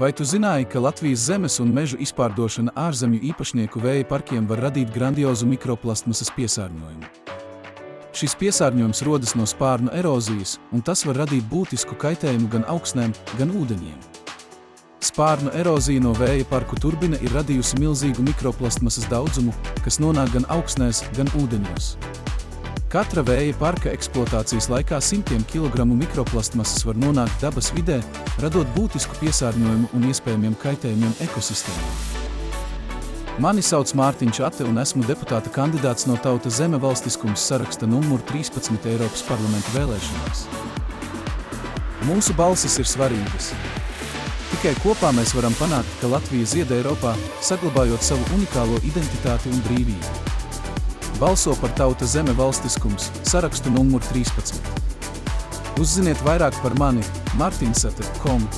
Vai tu zināji, ka Latvijas zemes un mežu izpārdošana ārzemju īpašnieku vēja parkiem var radīt grandiozu mikroplasmasas piesārņojumu? Šis piesārņojums rodas no spārnu erozijas, un tas var radīt būtisku kaitējumu gan augsnēm, gan ūdeņiem. Spārnu erozija no vēja parku turbina ir radījusi milzīgu mikroplasmasas daudzumu, kas nonāk gan augsnēs, gan ūdeņos. Katra vēja parka eksploatācijas laikā simtiem kilogramu mikroplasmasas var nonākt dabas vidē, radot būtisku piesārņojumu un iespējamiem kaitējumiem ekosistēmām. Mani sauc Mārtiņš Ate un esmu deputāta kandidāts no Tauta Zeme valstiskums saraksta numur 13 Eiropas parlamenta vēlēšanās. Mūsu balsis ir svarīgas. Tikai kopā mēs varam panākt, ka Latvija zied Eiropā, saglabājot savu unikālo identitāti un brīvību. Balso par Tauta Zeme valstiskums sarakstu numur 13. Uzziniet vairāk par mani martinsate.com.